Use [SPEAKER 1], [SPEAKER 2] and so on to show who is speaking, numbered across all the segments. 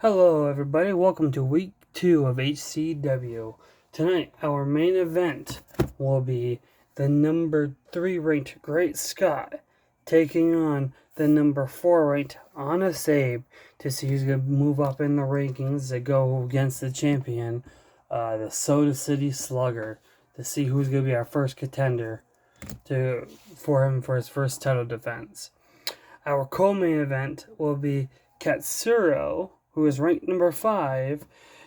[SPEAKER 1] Hello everybody, welcome to week 2 of HCW. Tonight our main event will be the number 3 ranked Great Scott taking on the number 4 ranked Honest Abe to see who's going to move up in the rankings to go against the champion, the Soda City Slugger, to see who's going to be our first contender for his first title defense. Our co-main event will be Katsuro, who is ranked number 5,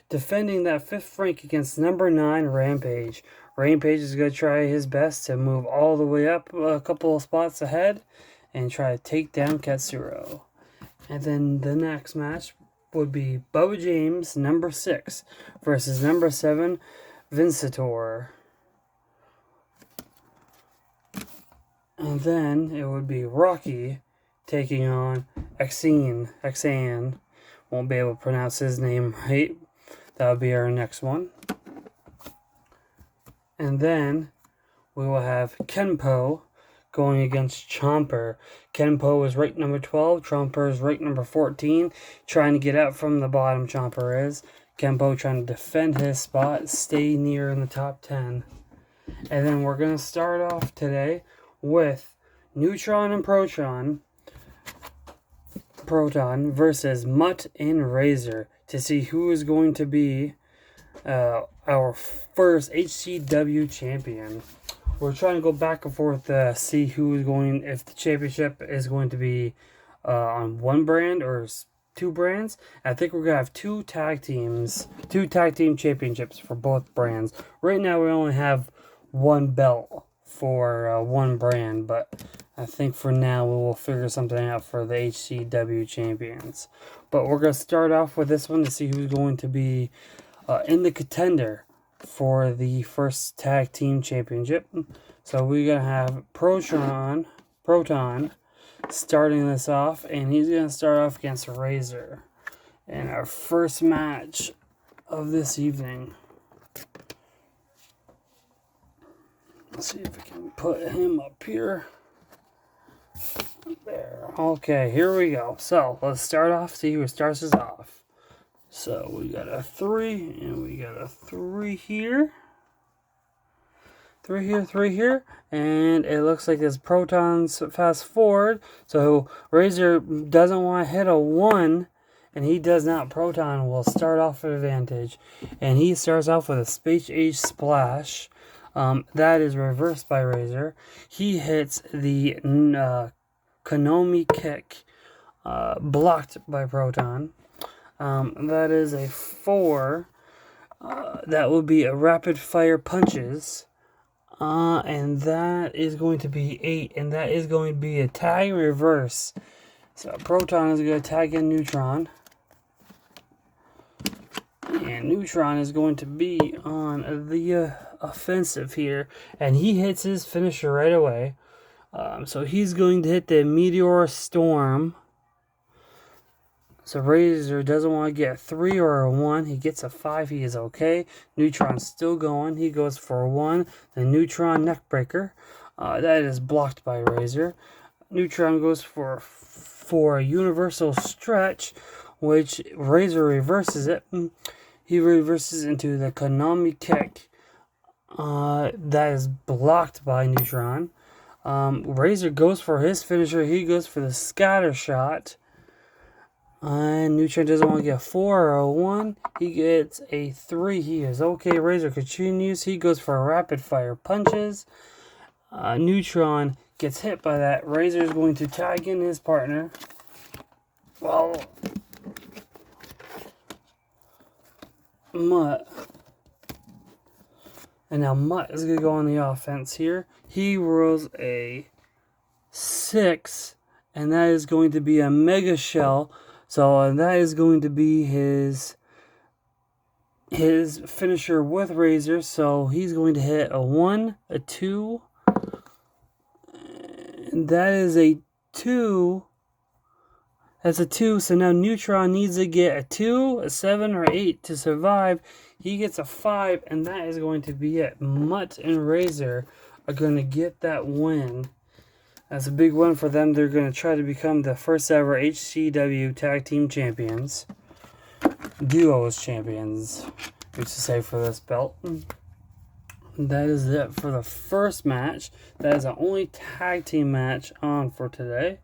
[SPEAKER 1] defending that 5th rank against number 9, Rampage. Rampage is going to try his best to move all the way up a couple of spots ahead and try to take down Katsuro. And then the next match would be Bubba James, number 6, versus number 7, Vincitor. And then it would be Rocky taking on Xan. Won't be able to pronounce his name right. That'll be our next one. And then we will have Kenpo going against Chomper. Kenpo is ranked number 12. Chomper is ranked number 14. Trying to get out from the bottom, Chomper is. Kenpo trying to defend his spot, stay near in the top 10. And then we're going to start off today with Neutron and Proton versus Mutt and Razor to see who is going to be our first HCW champion. We're trying to go back and forth to see who is going, if the championship is going to be on one brand or 2 brands. I think we're going to have 2 tag team championships for both brands. Right now we only have 1 belt for one brand, but I think for now we will figure something out for the HCW champions. But we're going to start off with this one to see who's going to be in the contender for the first tag team championship. So we're going to have Proton starting this off, and he's going to start off against Razor in our first match of this evening. Let's see if we can put him up here. There. Okay, here we go. So, let's start off, see who starts us off. So, we got a 3, and we got a 3 here. 3 here, 3 here. And it looks like this Proton's fast forward. So, Razor doesn't want to hit a 1, and he does not. Proton will start off with advantage. And he starts off with a Space Age Splash. That is reversed by Razor. He hits the Konami Kick, blocked by Proton. That is a 4. That would be a Rapid Fire Punches. And that is going to be 8. And that is going to be a tag reverse. So Proton is going to tag in Neutron. And Neutron is going to be on the offensive here, and he hits his finisher right away. So he's going to hit the Meteor Storm. So Razor doesn't want to get a 3 or a 1. He gets a 5. He is okay. Neutron's still going. He goes for a 1. The Neutron Neckbreaker. That is blocked by Razor. Neutron goes for a Universal Stretch, which Razor reverses it. He reverses into the Konami Kick. That is blocked by Neutron. Razor goes for his finisher. He goes for the Scatter Shot. And Neutron doesn't want to get a 4 or a 1. He gets a 3. He is okay. Razor continues. He goes for Rapid Fire Punches. Neutron gets hit by that. Razor is going to tag in his partner. Well, Mutt. And now Mutt is going to go on the offense here. He rolls a 6. And that is going to be a Mega Shell. So that is going to be his finisher with Razor. So he's going to hit a 1, a 2. And that is a 2. That's a 2, so now Neutron needs to get a 2, a 7, or 8 to survive. He gets a 5, and that is going to be it. Mutt and Razor are going to get that win. That's a big win for them. They're going to try to become the first ever HCW Tag Team Champions. Duos champions, used to say, for this belt. That is it for the first match. That is the only tag team match on for today.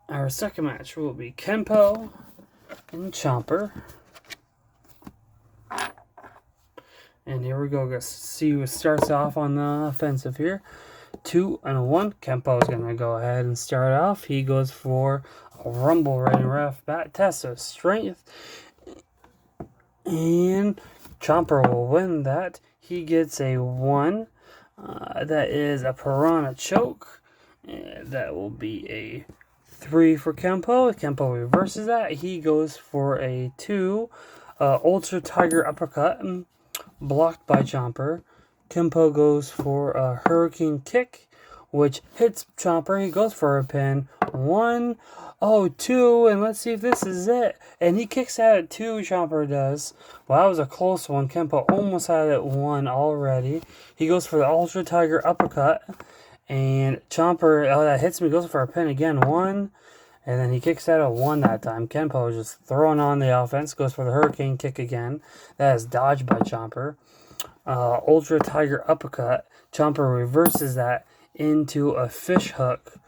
[SPEAKER 1] Our second match will be Kenpo and Chomper. And here we go. Let's see who starts off on the offensive here. 2 and a 1. Kenpo is going to go ahead and start off. He goes for a rumble rating right off the bat. Test of strength. And Chomper will win that. He gets a 1. That is a piranha choke. That will be a 3 for Kenpo. Kenpo reverses that. He goes for a 2. Ultra Tiger uppercut. Blocked by Chomper. Kenpo goes for a hurricane kick, which hits Chomper. He goes for a pin. 1, 2, and let's see if this is it. And he kicks out at 2, Chomper does. Well, that was a close one. Kenpo almost had it 1 already. He goes for the Ultra Tiger uppercut. And Chomper, that hits me, goes for a pin again. 1. And then he kicks out at 1 that time. Kenpo is just throwing on the offense. Goes for the hurricane kick again. That is dodged by Chomper. Ultra Tiger uppercut. Chomper reverses that into a fish hook.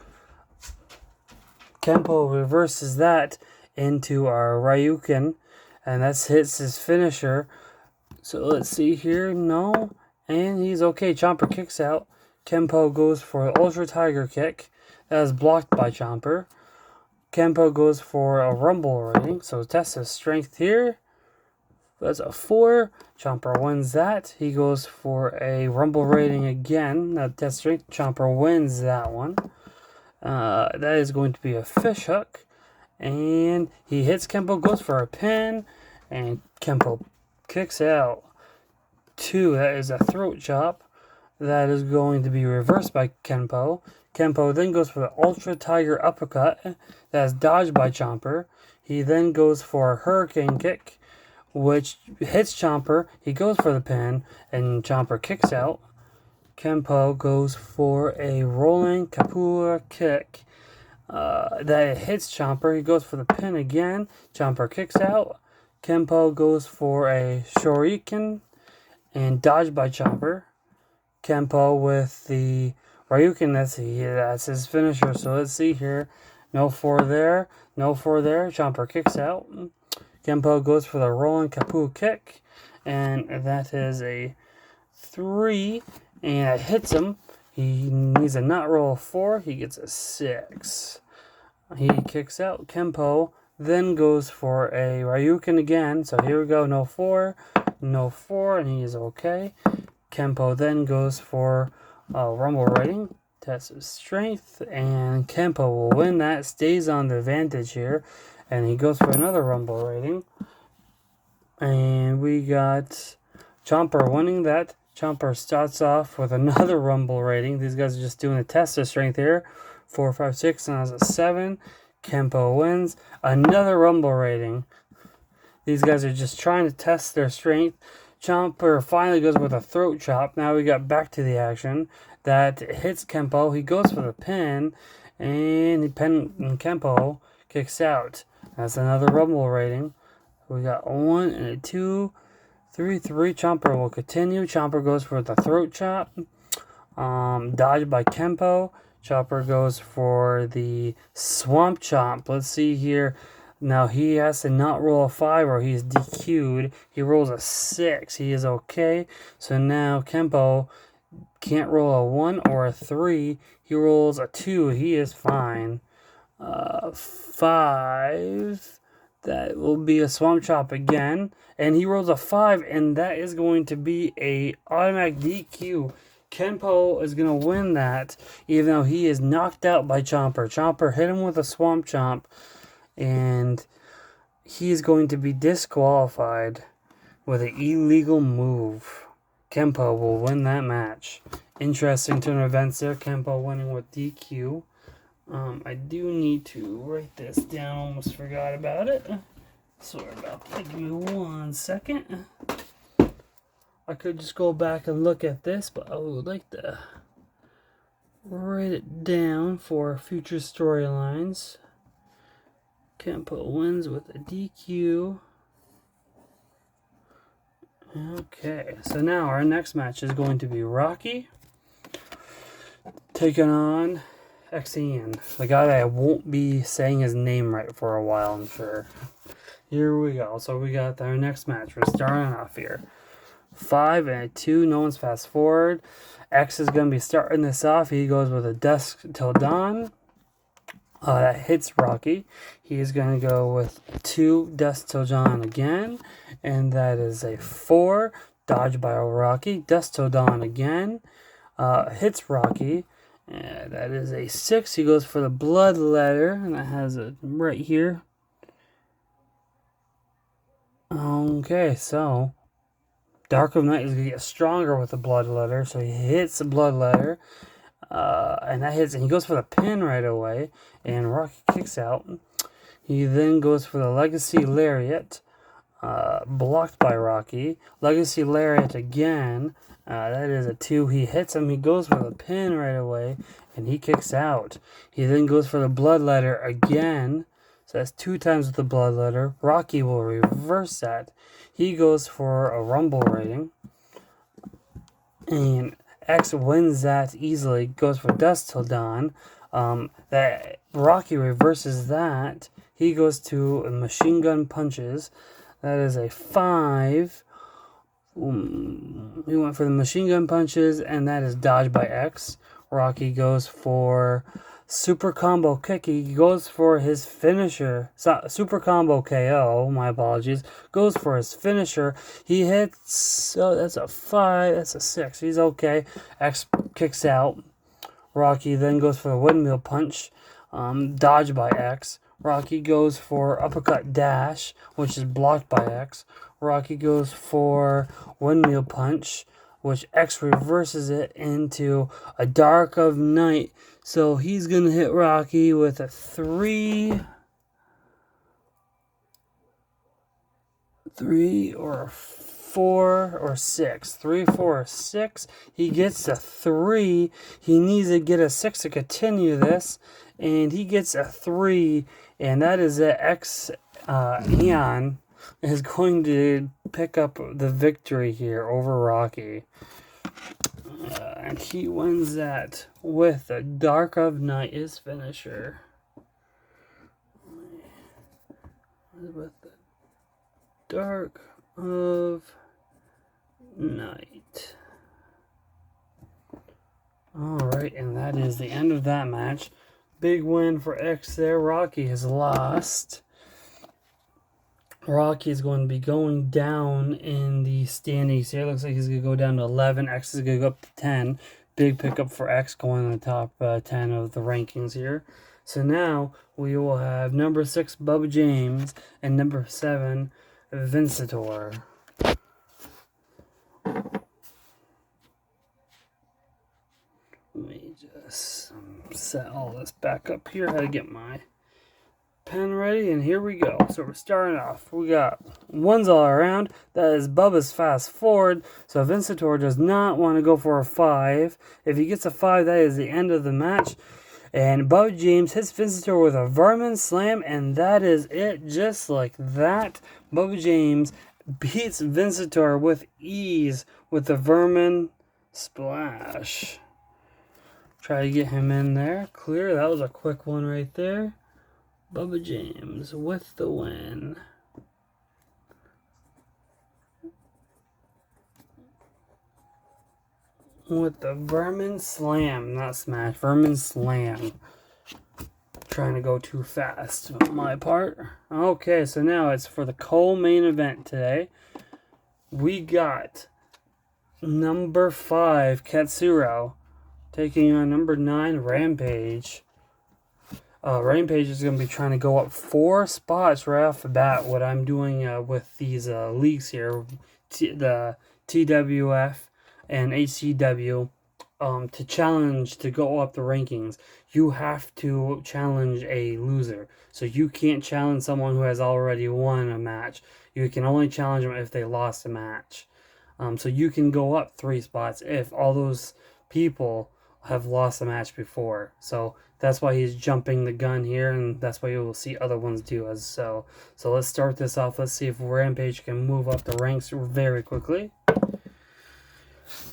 [SPEAKER 1] Kenpo reverses that into our Ryukin. And that hits his finisher. So let's see here. No. And he's okay. Chomper kicks out. Kenpo goes for the Ultra Tiger kick. That is blocked by Chomper. Kenpo goes for a rumble rating. So test his strength here. That's a 4. Chomper wins that. He goes for a rumble rating again. Now test strength. Chomper wins that one. That is going to be a fish hook. And he hits Kenpo, goes for a pin. And Kenpo kicks out. 2. That is a throat chop. That is going to be reversed by Kenpo. Kenpo then goes for the Ultra Tiger uppercut. That is dodged by Chomper. He then goes for a hurricane kick, which hits Chomper. He goes for the pin, and Chomper kicks out. Kenpo goes for a rolling Kapua kick. That hits Chomper. He goes for the pin again. Chomper kicks out. Kenpo goes for a Shuriken and dodged by Chomper. Kenpo with the Ryukin, that's his finisher. So let's see here. No 4 there. No 4 there. Chomper kicks out. Kenpo goes for the rolling Kapu kick. And that is a 3. And it hits him. He needs a nut roll of 4. He gets a 6. He kicks out. Kenpo then goes for a Ryukin again. So here we go. No 4. No 4. And he is okay. Kenpo then goes for a rumble rating. Test of strength. And Kenpo will win that. Stays on the advantage here. And he goes for another rumble rating. And we got Chomper winning that. Chomper starts off with another rumble rating. These guys are just doing a test of strength here. 4, 5, 6, and that's a 7. Kenpo wins. Another rumble rating. These guys are just trying to test their strength. Chomper finally goes with a throat chop. Now we got back to the action. That hits Kenpo. He goes for the pin. And Kenpo kicks out. That's another rumble rating. We got 1 and a 2, 3, 3. Chomper will continue. Chomper goes for the throat chop. Dodged by Kenpo. Chomper goes for the swamp chomp. Let's see here. Now he has to not roll a 5 or he's DQ'd. He rolls a 6. He is okay. So now Kenpo can't roll a 1 or a 3. He rolls a 2. He is fine. 5. That will be a swamp chop again. And he rolls a 5. And that is going to be a automatic DQ. Kenpo is going to win that. Even though he is knocked out by Chomper. Chomper hit him with a swamp chomp. And he's going to be disqualified with an illegal move. Kenpo will win that match. Interesting turn of events there. Kenpo winning with DQ. I do need to write this down. Almost forgot about it. Sorry about that. Give me 1 second. I could just go back and look at this, but I would like to write it down for future storylines. Kempo wins with a DQ. Okay, so now our next match is going to be Rocky taking on XEN, the guy that I won't be saying his name right for a while, I'm sure. Here we go. So we got our next match. We're starting off here. 5 and a 2. No one's fast forward. X is going to be starting this off. He goes with a Dusk Till Dawn. That hits Rocky. He is going to go with 2 Dusk Till Dawn again. And that is a 4. Dodged by Rocky. Dusk Till Dawn again. Hits Rocky. And that is a 6. He goes for the Blood Letter. And that has it right here. Okay, so Dark of Night is going to get stronger with the Blood Letter. So he hits the Blood Letter. And that hits, and he goes for the pin right away, and Rocky kicks out. He then goes for the Legacy Lariat, blocked by Rocky. Legacy Lariat again, that is a 2. He hits him, he goes for the pin right away, and he kicks out. He then goes for the Blood Letter again, so that's 2 times with the Blood Letter. Rocky will reverse that. He goes for a Rumble rating, and X wins that easily, goes for Dusk Till Dawn. That Rocky reverses that. He goes to Machine Gun Punches. That is a 5. He went for the Machine Gun Punches, and that is dodged by X. Rocky goes for Super Combo Kick. He goes for his finisher. Super Combo KO, my apologies. Goes for his finisher. He hits, oh, that's a 5. That's a 6. He's okay. X kicks out. Rocky then goes for the Windmill Punch. Dodged by X. Rocky goes for Uppercut Dash, which is blocked by X. Rocky goes for Windmill Punch, which X reverses it into a Dark of Night. So he's going to hit Rocky with a 3 or 4 or 6. 3, 4, or 6. He gets a 3. He needs to get a 6 to continue this. And he gets a 3. And that is it. Eon is going to pick up the victory here over Rocky. And he wins that with the Dark of Night, his finisher. With the Dark of Night. Alright, and that is the end of that match. Big win for X there. Rocky has lost. Rocky is going to be going down in the standings here. Looks like he's going to go down to 11. X is going to go up to 10. Big pickup for X going in the top 10 of the rankings here. So now we will have number 6, Bubba James, and number 7, Vincitor. Let me just set all this back up here. I had to get my pen ready, and here we go. So we're starting off. We got ones all around. That is Bubba's fast forward. So Vincitor does not want to go for a 5. If he gets a 5, that is the end of the match. And Bubba James hits Vincitor with a Vermin Slam, and that is it. Just like that, Bubba James beats Vincitor with ease with the Vermin Splash. Try to get him in there. Clear. That was a quick one right there. Bubba James with the win. With the Vermin Slam, not Smash. Vermin Slam. Trying to go too fast on my part. Okay, so now it's for the co-main event today. We got number 5, Katsuro, taking on number 9, Rampage. Rampage is going to be trying to go up 4 spots right off the bat. What I'm doing with these leagues here, the TWF and HCW, to challenge to go up the rankings, you have to challenge a loser. So you can't challenge someone who has already won a match. You can only challenge them if they lost a match. So you can go up 3 spots if all those people have lost a match before. So that's why he's jumping the gun here, and that's why you will see other ones do as so. So let's start this off. Let's see if Rampage can move up the ranks very quickly.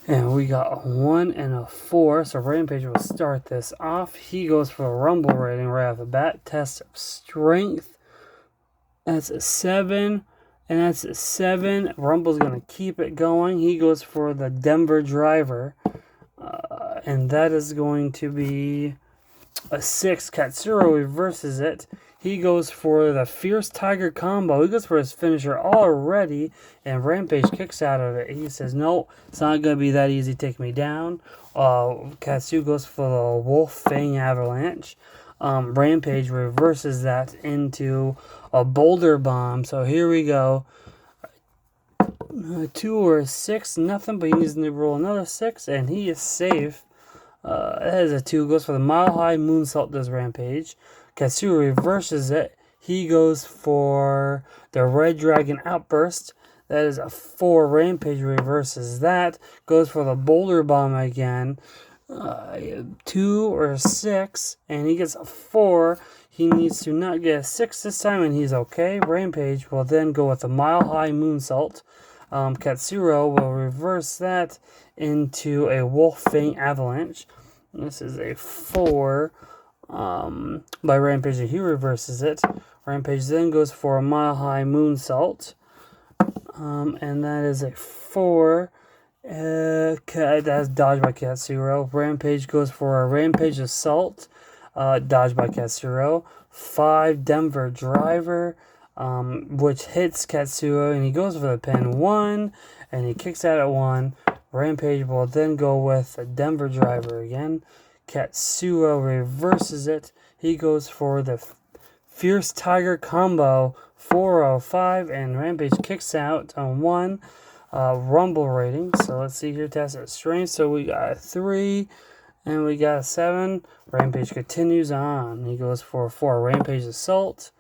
[SPEAKER 1] And we got a 1 and a 4, so Rampage will start this off. He goes for a Rumble rating right off the bat. Test of strength. That's a 7, and that's a 7. Rumble's going to keep it going. He goes for the Denver Driver, and that is going to be a 6. Katsuro reverses it. He goes for the Fierce Tiger combo. He goes for his finisher already, and Rampage kicks out of it. He says, no, it's not going to be that easy. Take me down. Katsu goes for the Wolf Fang Avalanche. Rampage reverses that into a Boulder Bomb. So here we go. 2 or a 6, nothing, but he needs to roll another 6, and he is safe. That is a 2. Goes for the Mile High Moonsault, does Rampage. Katsura reverses it. He goes for the Red Dragon Outburst. That is a 4. Rampage reverses that. Goes for the Boulder Bomb again. 2 or 6, and he gets a 4. He needs to not get a 6 this time, and he's okay. Rampage will then go with the Mile High Moonsault. Katsuro will reverse that into a Wolf Fang Avalanche. This is a 4 by Rampage, and he reverses it. Rampage then goes for a Mile High Moonsault, and that is a 4. That's dodged by Katsuro. Rampage goes for a Rampage Assault, dodged by Katsuro. 5 Denver Driver, which hits Katsuro, and he goes for the pin. 1, and he kicks out at 1. Rampage will then go with a Denver Driver again. Katsuro reverses it. He goes for the Fierce Tiger combo, 405, and Rampage kicks out on 1. Rumble rating. So let's see here, test of strength. So we got a 3, and we got a 7. Rampage continues on. He goes for a 4. Rampage Assault,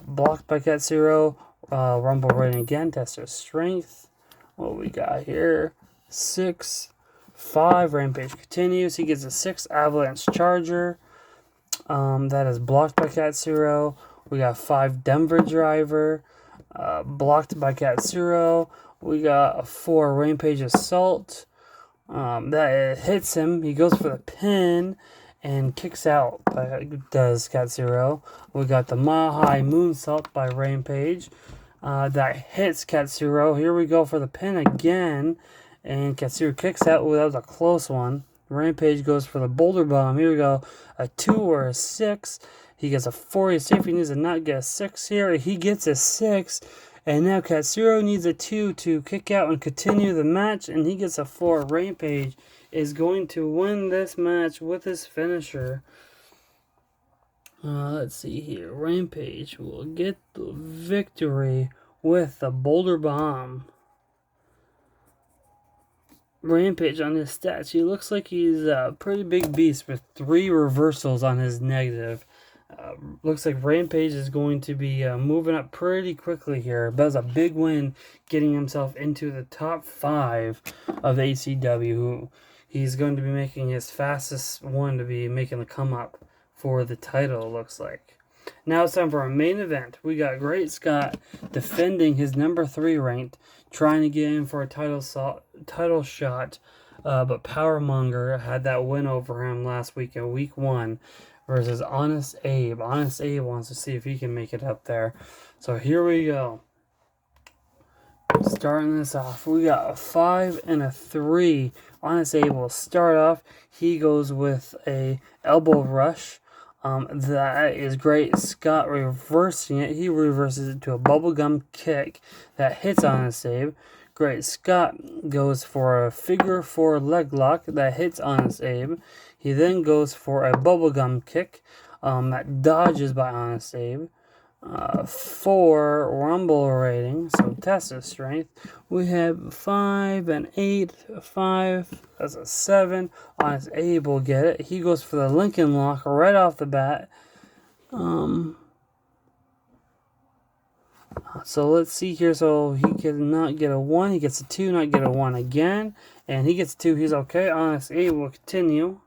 [SPEAKER 1] blocked by Katsuro. Rumble rating again, test of strength. What we got here, 6, 5. Rampage continues. He gets a 6 Avalanche Charger. That is blocked by Katsuro. We got 5 Denver Driver, blocked by Katsuro. We got a 4 Rampage Assault. That hits him. He goes for the pin and kicks out, does Katsuro. We got the Mile High Moonsault by Rampage. That hits Katsuro. Here we go for the pin again. And Katsuro kicks out. Ooh, that was a close one. Rampage goes for the Boulder Bomb. Here we go. A 2 or a 6. He gets a 4. He's safe. He needs to not get a 6 here. He gets a 6. And now Katsuro needs a 2 to kick out and continue the match. And he gets a 4. Rampage is going to win this match with his finisher. Let's see here. Rampage will get the victory with the Boulder Bomb. Rampage on his stats, he looks like he's a pretty big beast with 3 reversals on his negative. Looks like Rampage is going to be moving up pretty quickly here. But it's a big win, getting himself into the top 5 of HCW. He's going to be making his fastest one to be making the come up for the title, it looks like. Now it's time for our main event. We got Great Scott defending his number 3 ranked, trying to get in for a title shot, but Powermonger had that win over him last week in week 1 versus Honest Abe. Honest Abe wants to see if he can make it up there. So here we go. Starting this off, we got a 5 and a 3. Honest Abe will start off. He goes with a elbow rush. That is Great Scott reversing it. He reverses it to a bubblegum kick that hits Honest Abe. Great Scott goes for a figure 4 leg lock that hits Honest Abe. He then goes for a bubblegum kick that dodges by Honest Abe. 4 rumble rating, so test of strength. We have 5 and 8. 5, that's a 7. Honest Abe will get it. He goes for the Lincoln lock right off the bat. So let's see here. So he cannot get a 1. He gets a 2, not get a 1 again. And he gets a 2. He's okay. Honest Abe will continue.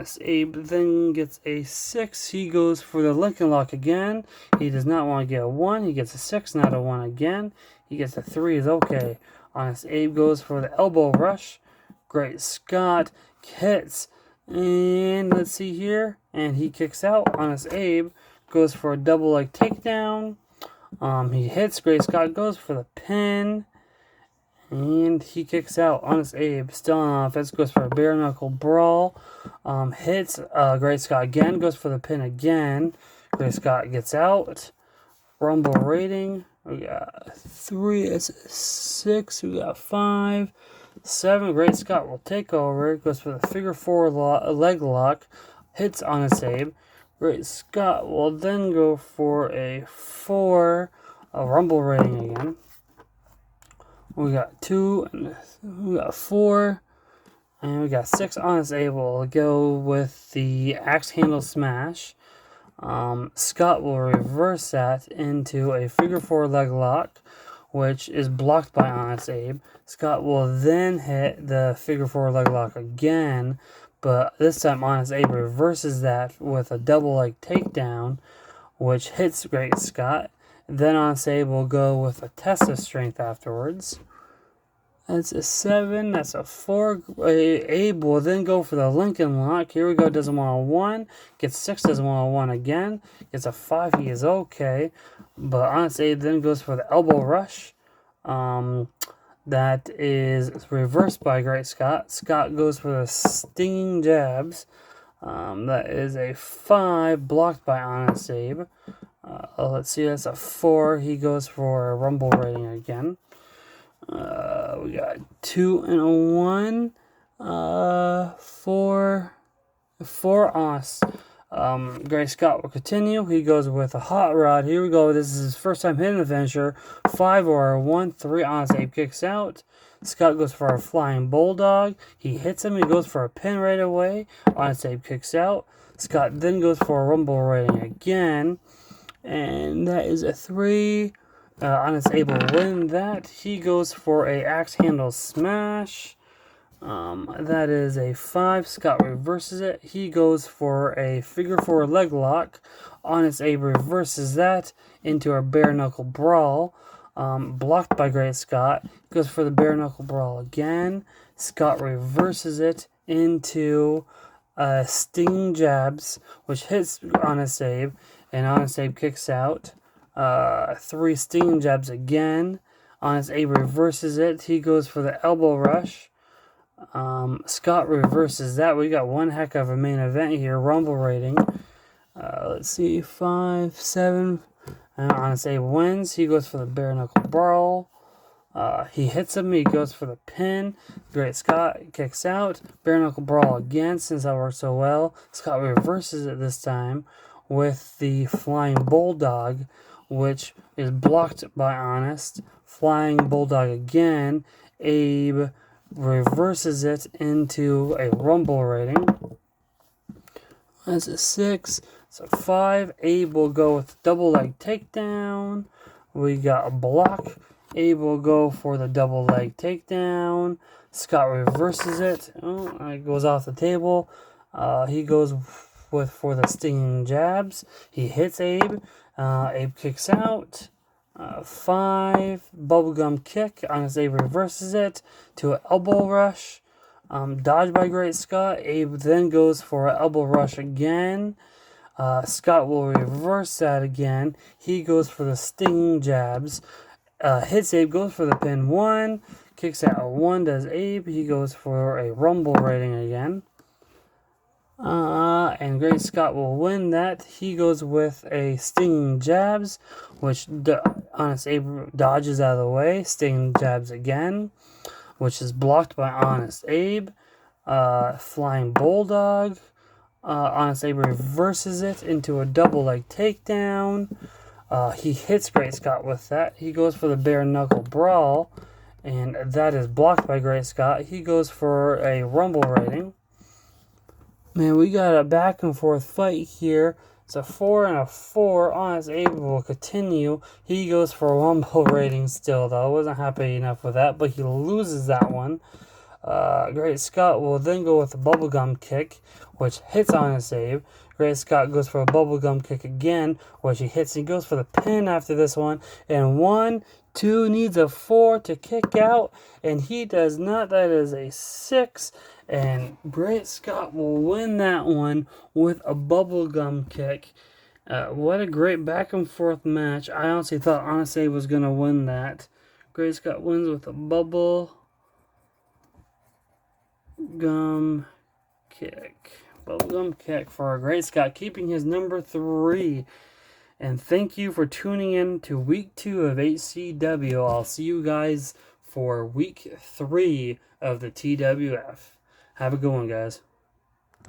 [SPEAKER 1] Honest Abe then gets a 6. He goes for the Lincoln Lock again. He does not want to get a 1. He gets a 6, not a 1 again. He gets a 3, is okay. Honest Abe goes for the Elbow Rush. Great Scott hits. And let's see here. And he kicks out. Honest Abe goes for a double leg takedown. He hits. Great Scott goes for the pin. And he kicks out. Honest Abe, still on offense, goes for a bare knuckle brawl. Hits. Great Scott again, goes for the pin again. Great Scott gets out. Rumble rating. We got 3, it's 6, we got 5, 7. Great Scott will take over. Goes for the figure 4 leg lock. Hits Honest Abe. Great Scott will then go for a 4, a rumble rating again. We got 2, and we got 4, and we got 6. Honest Abe will go with the axe handle smash. Scott will reverse that into a figure 4 leg lock, which is blocked by Honest Abe. Scott will then hit the figure 4 leg lock again, but this time Honest Abe reverses that with a double leg takedown, which hits Great Scott. Then Honest Abe will go with a test of strength afterwards. That's a 7. That's a 4. Abe will then go for the Lincoln Lock. Here we go. Doesn't want a 1. Gets 6. Doesn't want a 1 again. Gets a 5. He is okay. But Honest Abe then goes for the Elbow Rush. That is reversed by Great Scott. Scott goes for the Stinging Jabs. That is a 5. Blocked by Honest Abe. Let's see. That's a 4. He goes for a rumble rating again. We got 2 and a 1. 4 Honest. Great Scott will continue. He goes with a hot rod. Here we go. This is his first time hitting the finisher. 5 or a 1. 3. Honest Abe kicks out. Scott goes for a flying bulldog. He hits him. He goes for a pin right away. Honest Abe kicks out. Scott then goes for a rumble rating again. And that is a 3. Honest Abe will win that. He goes for a axe handle smash. That is a 5. Scott reverses it. He goes for a figure 4 leg lock. Honest Abe reverses that into a bare knuckle brawl. Blocked by Great Scott. Goes for the bare knuckle brawl again. Scott reverses it into stinging jabs, which hits Honest Abe, and Honest Abe kicks out. 3 stinging jabs again. Honest Abe reverses it. He goes for the elbow rush. Scott reverses that. We got one heck of a main event here. Rumble rating. Let's see. 5, 7. Honest Abe wins. He goes for the bare knuckle brawl. He hits him. He goes for the pin. Great Scott kicks out. Bare knuckle brawl again, since that worked so well. Scott reverses it this time with the flying bulldog, which is blocked by Honest. Flying bulldog again. Abe reverses it into a rumble rating. That's a 6. It's a 5. Abe will go with double leg takedown. We got a block. Abe will go for the double leg takedown. Scott reverses it. Oh, it goes off the table. He goes for the stinging jabs. He hits Abe. Abe kicks out. 5. Bubblegum kick. Honest Abe reverses it to an elbow rush. Dodged by Great Scott. Abe then goes for an elbow rush again. Scott will reverse that again. He goes for the stinging jabs. Hits Abe, goes for the pin. 1. Kicks out 1, does Abe. He goes for a rumble rating again. And Great Scott will win that. He goes with a stinging jabs, which Honest Abe dodges out of the way. Stinging jabs again, which is blocked by Honest Abe. Flying bulldog. Honest Abe reverses it into a double leg takedown. He hits Great Scott with that. He goes for the bare knuckle brawl, and that is blocked by Great Scott. He goes for a rumble rating. Man, we got a back and forth fight here. It's a 4 and a 4. Honest Abe will continue. He goes for a rumble rating still, though. Wasn't happy enough with that, but he loses that one. Great Scott will then go with a bubblegum kick, which hits on a save. Great Scott goes for a bubblegum kick again, which he hits. He goes for the pin after this one. And 1, 2, needs a 4 to kick out. And he does not. That is a 6. And Great Scott will win that one with a bubblegum kick. What a great back and forth match. I honestly thought Anase was going to win that. Great Scott wins with a bubblegum kick. Bubblegum kick for our Great Scott, keeping his number 3. And thank you for tuning in to week 2 of HCW. I'll see you guys for week 3 of the TWF. Have a good one, guys.